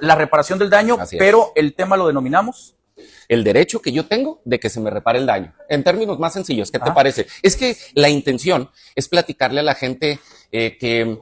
la reparación del daño, pero el tema lo denominamos el derecho que yo tengo de que se me repare el daño. En términos más sencillos, ¿qué te parece? Es que la intención es platicarle a la gente que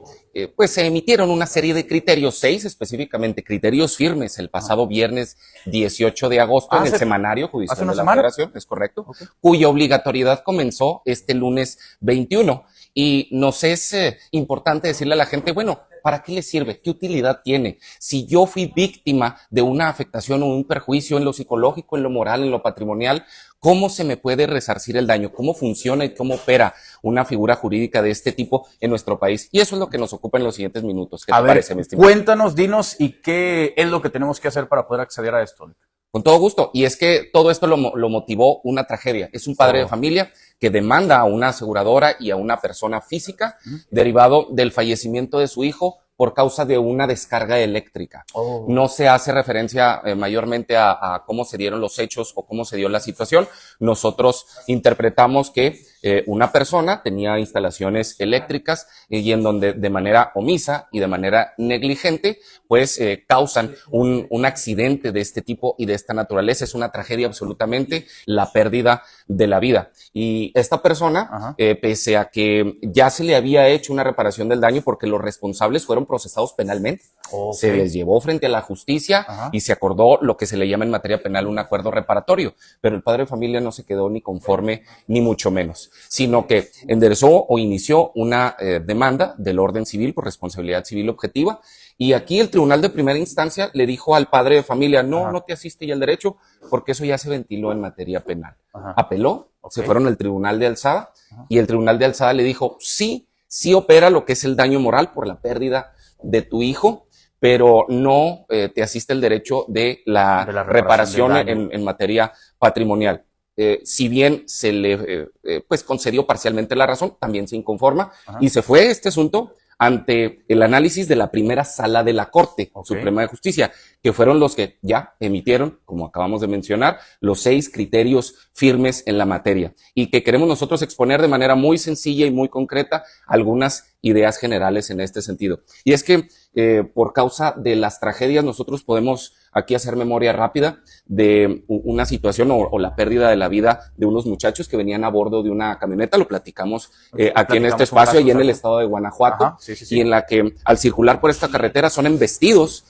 pues se emitieron una serie de criterios, 6 específicamente, criterios firmes el pasado viernes 18 de agosto en el Semanario Judicial de la Federación, es correcto, cuya obligatoriedad comenzó este lunes 21. Y nos es importante decirle a la gente, bueno, ¿para qué le sirve? ¿Qué utilidad tiene? Si yo fui víctima de una afectación o un perjuicio en lo psicológico, en lo moral, en lo patrimonial, ¿cómo se me puede resarcir el daño? ¿Cómo funciona y cómo opera una figura jurídica de este tipo en nuestro país? Y eso es lo que nos ocupa en los siguientes minutos. ¿Qué te parece, mi estimado? Cuéntanos, dinos, ¿y qué es lo que tenemos que hacer para poder acceder a esto? Con todo gusto. Y es que todo esto lo motivó una tragedia. Es un padre de familia que demanda a una aseguradora y a una persona física derivado del fallecimiento de su hijo por causa de una descarga eléctrica. No se hace referencia mayormente a cómo se dieron los hechos o cómo se dio la situación. Nosotros interpretamos que una persona tenía instalaciones eléctricas y en donde de manera omisa y de manera negligente pues causan un accidente de este tipo y de esta naturaleza. Es una tragedia absolutamente, la pérdida de la vida. Y esta persona, pese a que ya se le había hecho una reparación del daño porque los responsables fueron procesados penalmente, se les llevó frente a la justicia y se acordó lo que se le llama en materia penal un acuerdo reparatorio, pero el padre de familia no se quedó ni conforme ni mucho menos, sino que enderezó o inició una demanda del orden civil por responsabilidad civil objetiva. Y aquí el tribunal de primera instancia le dijo al padre de familia, no te asiste ya el derecho, porque eso ya se ventiló en materia penal. Apeló, se fueron al tribunal de alzada, y el tribunal de alzada le dijo, sí opera lo que es el daño moral por la pérdida de tu hijo, pero no te asiste el derecho de la reparación en materia patrimonial. Si bien se le pues concedió parcialmente la razón, también se inconforma, y se fue este asunto ante el análisis de la primera sala de la Corte Suprema de Justicia, que fueron los que ya emitieron, como acabamos de mencionar, los 6 criterios firmes en la materia y que queremos nosotros exponer de manera muy sencilla y muy concreta algunas ideas generales en este sentido. Y es que por causa de las tragedias nosotros podemos aquí hacer memoria rápida de una situación o la pérdida de la vida de unos muchachos que venían a bordo de una camioneta, lo platicamos aquí en este espacio, y en el estado de Guanajuato, y en la que al circular por esta carretera son embestidos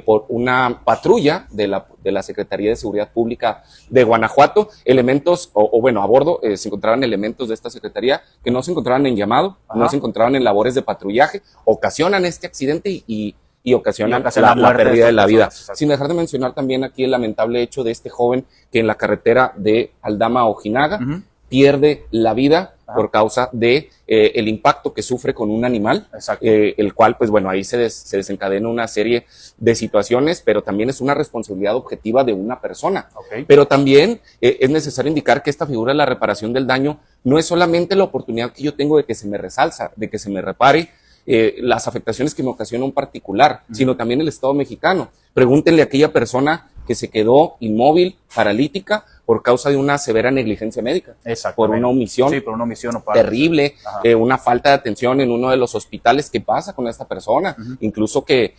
por una patrulla de la Secretaría de Seguridad Pública de Guanajuato, elementos, bueno, a bordo se encontraban elementos de esta Secretaría que no se encontraban en llamado, no se encontraban en labores de patrullaje, ocasionan este accidente y ocasionan la pérdida de la vida. Sin dejar de mencionar también aquí el lamentable hecho de este joven que en la carretera de Aldama a Ojinaga pierde la vida por causa de el impacto que sufre con un animal, el cual, pues bueno, ahí se desencadena una serie de situaciones, pero también es una responsabilidad objetiva de una persona. Pero también es necesario indicar que esta figura de la reparación del daño no es solamente la oportunidad que yo tengo de que se me resalza, de que se me repare las afectaciones que me ocasiona un particular, sino también el Estado mexicano. Pregúntenle a aquella persona que se quedó inmóvil, paralítica, por causa de una severa negligencia médica, por una omisión, por una omisión terrible, una falta de atención en uno de los hospitales. ¿Qué pasa con esta persona? Incluso que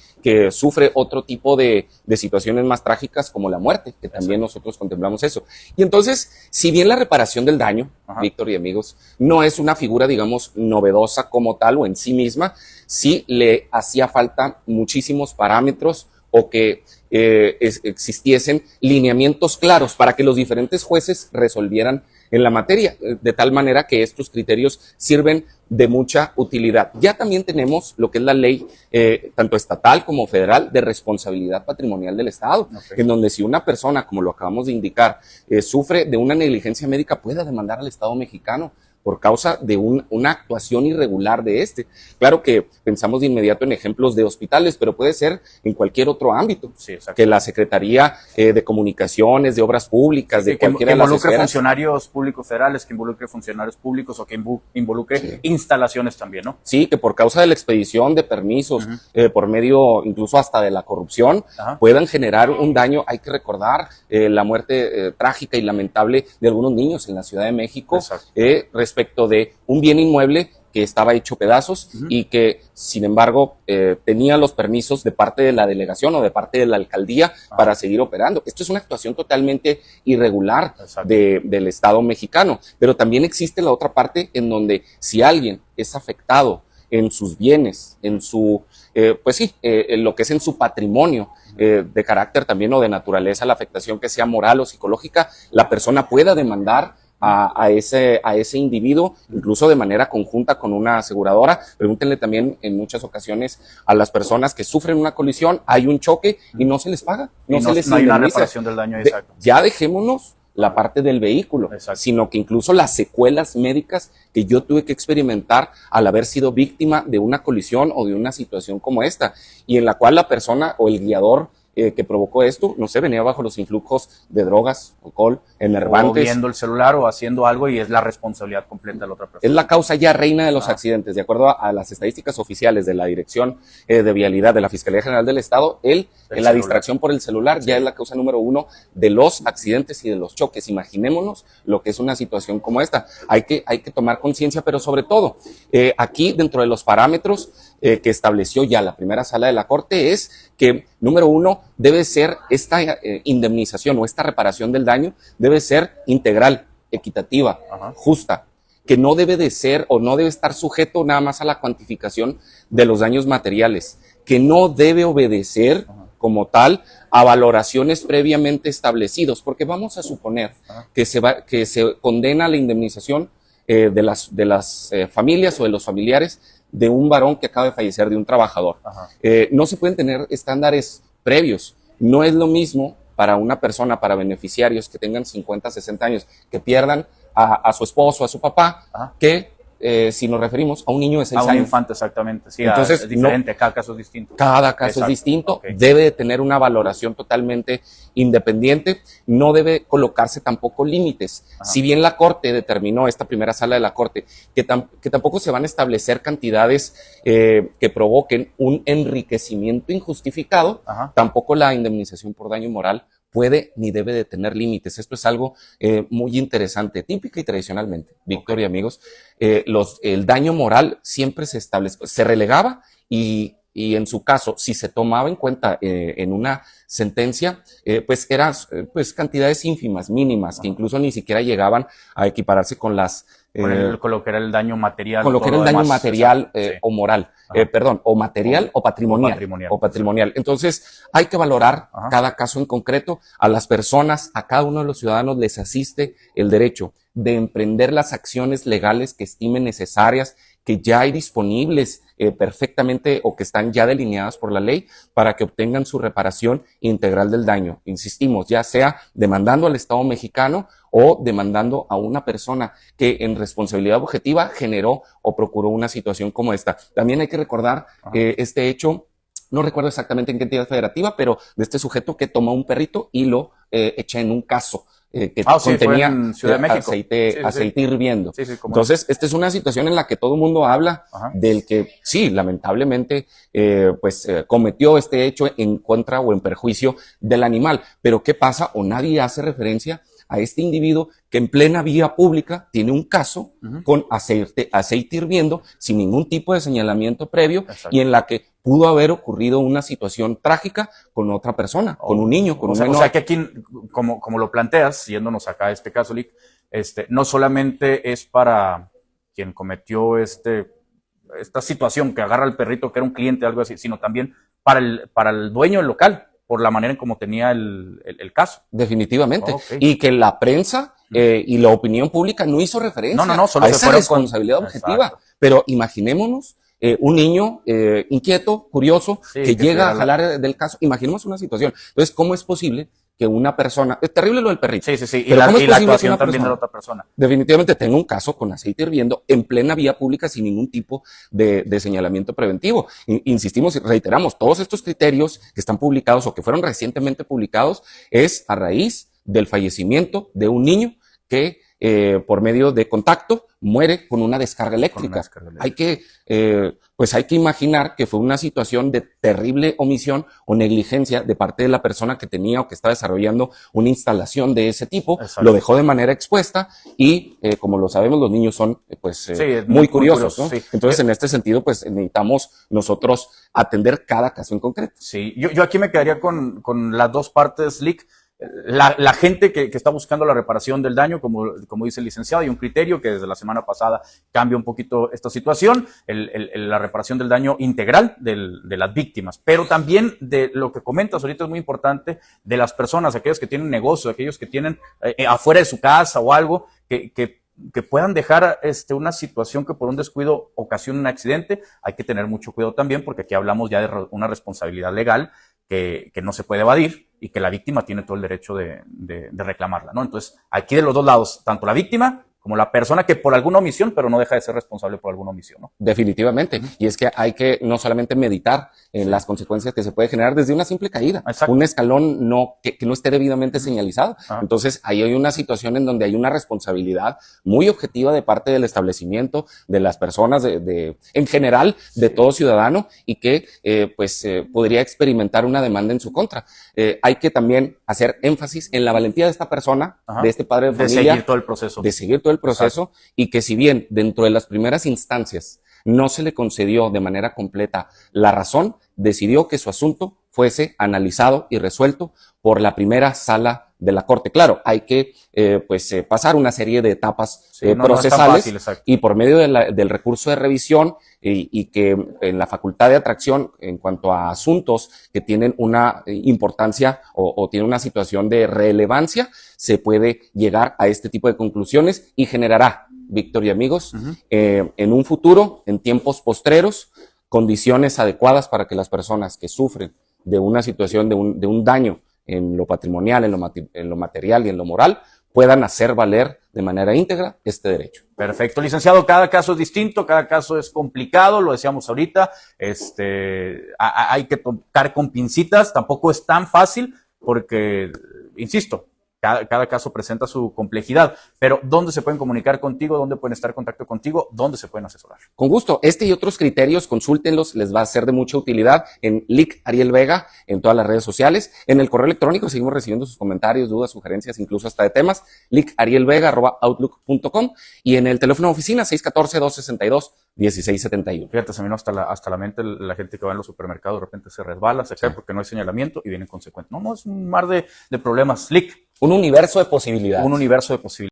sufre otro tipo de situaciones más trágicas como la muerte, que también nosotros contemplamos eso. Y entonces, si bien la reparación del daño, Víctor y amigos, no es una figura, digamos, novedosa como tal o en sí misma, sí le hacía falta muchísimos parámetros o que existiesen lineamientos claros para que los diferentes jueces resolvieran en la materia, de tal manera que estos criterios sirven de mucha utilidad. Ya también tenemos lo que es la ley, tanto estatal como federal, de responsabilidad patrimonial del Estado, en donde si una persona, como lo acabamos de indicar, sufre de una negligencia médica, pueda demandar al Estado mexicano por causa de una actuación irregular de este. Claro que pensamos de inmediato en ejemplos de hospitales, pero puede ser en cualquier otro ámbito, que la Secretaría de Comunicaciones, de Obras Públicas, de cualquiera de las esferas. Que involucre funcionarios públicos federales, que involucre funcionarios públicos o que involucre instalaciones también, ¿no? Sí, que por causa de la expedición de permisos, por medio incluso hasta de la corrupción, puedan generar un daño. Hay que recordar la muerte trágica y lamentable de algunos niños en la Ciudad de México, respecto de un bien inmueble que estaba hecho pedazos y que, sin embargo, tenía los permisos de parte de la delegación o de parte de la alcaldía para seguir operando. Esto es una actuación totalmente irregular del Estado mexicano. Pero también existe la otra parte en donde si alguien es afectado en sus bienes, en su, en lo que es en su patrimonio, de carácter también o de naturaleza, la afectación que sea moral o psicológica, la persona pueda demandar a ese individuo, incluso de manera conjunta con una aseguradora. Pregúntenle también en muchas ocasiones a las personas que sufren una colisión, hay un choque y no se les paga, no se les indemniza. No hay una reparación del daño, exacto. Ya dejémonos la parte del vehículo, sino que incluso las secuelas médicas que yo tuve que experimentar al haber sido víctima de una colisión o de una situación como esta, y en la cual la persona o el guiador que provocó esto, no sé, venía bajo los influjos de drogas, alcohol, enervantes. O viendo el celular o haciendo algo y es la responsabilidad completa de la otra persona. Es la causa ya reina de los accidentes. De acuerdo a las estadísticas oficiales de la Dirección de Vialidad de la Fiscalía General del Estado, la distracción por el celular ya es la causa número 1 de los accidentes y de los choques. Imaginémonos lo que es una situación como esta. Hay que tomar conciencia, pero sobre todo, aquí dentro de los parámetros que estableció ya la primera sala de la Corte es que, número 1, debe ser esta indemnización o esta reparación del daño debe ser integral, equitativa, justa, que no debe de ser o no debe estar sujeto nada más a la cuantificación de los daños materiales, que no debe obedecer como tal a valoraciones previamente establecidos, porque vamos a suponer que se condena la indemnización de las familias o de los familiares de un varón que acaba de fallecer, de un trabajador. No se pueden tener estándares previos. No es lo mismo para una persona, para beneficiarios que tengan 50, 60 años, que pierdan a su esposo, a su papá, que si nos referimos a un niño de 6 años. A un infante, exactamente. Sí, entonces, es diferente, cada caso es distinto. Cada caso es distinto, debe de tener una valoración totalmente independiente, no debe colocarse tampoco límites. Si bien la Corte determinó, esta primera sala de la Corte, que tampoco se van a establecer cantidades que provoquen un enriquecimiento injustificado, tampoco la indemnización por daño moral puede ni debe de tener límites. Esto es algo muy interesante, típica y tradicionalmente, Víctor y amigos. El daño moral siempre se relegaba y en su caso, si se tomaba en cuenta en una sentencia, pues eran cantidades ínfimas, mínimas, que incluso ni siquiera llegaban a equipararse con las... con lo que era el daño material. Con lo que era el daño material o moral, o material o patrimonial. Entonces, hay que valorar cada caso en concreto. A las personas, a cada uno de los ciudadanos les asiste el derecho de emprender las acciones legales que estimen necesarias, que ya hay disponibles perfectamente o que están ya delineadas por la ley para que obtengan su reparación integral del daño. Insistimos, ya sea demandando al Estado mexicano o demandando a una persona que en responsabilidad objetiva generó o procuró una situación como esta. También hay que recordar este hecho, no recuerdo exactamente en qué entidad federativa, pero de este sujeto que tomó un perrito y lo echa en un caso que contenía aceite hirviendo. Entonces, esta es una situación en la que todo el mundo habla del que sí, lamentablemente, cometió este hecho en contra o en perjuicio del animal. Pero ¿qué pasa? O nadie hace referencia a este individuo que en plena vía pública tiene un caso con aceite hirviendo sin ningún tipo de señalamiento previo y en la que pudo haber ocurrido una situación trágica con otra persona, con un niño, con un menor. O sea que aquí, como lo planteas, yéndonos acá a este caso, Lick, no solamente es para quien cometió esta situación que agarra al perrito que era un cliente o algo así, sino también para el dueño del local, por la manera en cómo tenía el caso. Definitivamente. Y que la prensa y la opinión pública no hizo referencia solo a esa responsabilidad objetiva. Exacto. Pero imaginémonos un niño inquieto, curioso, que llega a jalar del caso. Imaginemos una situación. Entonces, ¿cómo es posible que una persona... Es terrible lo del perrito. Sí. Pero y la actuación también de la otra persona. Definitivamente tenga un caso con aceite hirviendo en plena vía pública sin ningún tipo de señalamiento preventivo. Insistimos y reiteramos, todos estos criterios que están publicados o que fueron recientemente publicados es a raíz del fallecimiento de un niño que por medio de contacto, muere con una descarga eléctrica. Hay que imaginar que fue una situación de terrible omisión o negligencia de parte de la persona que tenía o que estaba desarrollando una instalación de ese tipo. Exacto. Lo dejó de manera expuesta y, como lo sabemos, los niños son muy curiosos, ¿no? Sí. Entonces, en este sentido, pues necesitamos nosotros atender cada caso en concreto. Sí, yo aquí me quedaría con las dos partes, Lick. La gente que está buscando la reparación del daño, como dice el licenciado, hay un criterio que desde la semana pasada cambia un poquito esta situación, la reparación del daño integral de las víctimas, pero también de lo que comentas ahorita es muy importante, de las personas, aquellos que tienen negocios, aquellos que tienen afuera de su casa o algo, que puedan dejar una situación que por un descuido ocasione un accidente. Hay que tener mucho cuidado también, porque aquí hablamos ya de una responsabilidad legal que no se puede evadir y que la víctima tiene todo el derecho de reclamarla, ¿no? Entonces, aquí de los dos lados, tanto la víctima como la persona que por alguna omisión, pero no deja de ser responsable por alguna omisión, ¿no? Definitivamente. Y es que hay que no solamente meditar en las consecuencias que se puede generar desde una simple caída. Exacto. Un escalón que no esté debidamente señalizado. Ajá. Entonces, ahí hay una situación en donde hay una responsabilidad muy objetiva de parte del establecimiento, de las personas, en general, de todo ciudadano, y que podría experimentar una demanda en su contra. Hay que también hacer énfasis en la valentía de esta persona, ajá, de este padre de familia. De seguir todo el proceso. Exacto. Y que si bien dentro de las primeras instancias no se le concedió de manera completa la razón, decidió que su asunto fuese analizado y resuelto por la primera sala de la Corte. Claro, hay que pasar una serie de etapas procesales, no fácil, y por medio del recurso de revisión y que en la facultad de atracción en cuanto a asuntos que tienen una importancia o tienen una situación de relevancia, se puede llegar a este tipo de conclusiones y generará, Víctor y amigos, en un futuro, en tiempos postreros, condiciones adecuadas para que las personas que sufren de una situación, de un daño en lo patrimonial, en lo material y en lo moral, puedan hacer valer de manera íntegra este derecho. Perfecto, licenciado, cada caso es distinto, cada caso es complicado, lo decíamos ahorita, hay que tocar con pincitas, tampoco es tan fácil porque, insisto, cada caso presenta su complejidad, pero ¿dónde se pueden comunicar contigo? ¿Dónde pueden estar en contacto contigo? ¿Dónde se pueden asesorar? Con gusto. Este y otros criterios, consúltenlos, les va a ser de mucha utilidad en Lic Ariel Vega, en todas las redes sociales. En el correo electrónico seguimos recibiendo sus comentarios, dudas, sugerencias, incluso hasta de temas, licarielvega@outlook.com, y en el teléfono de oficina 614-262-1671. Fíjate, se me vino hasta la mente la gente que va en los supermercados, de repente se resbala, se cae porque no hay señalamiento y viene consecuente. No, es un mar de problemas. Lic. Un universo de posibilidades. Un universo de posibilidades.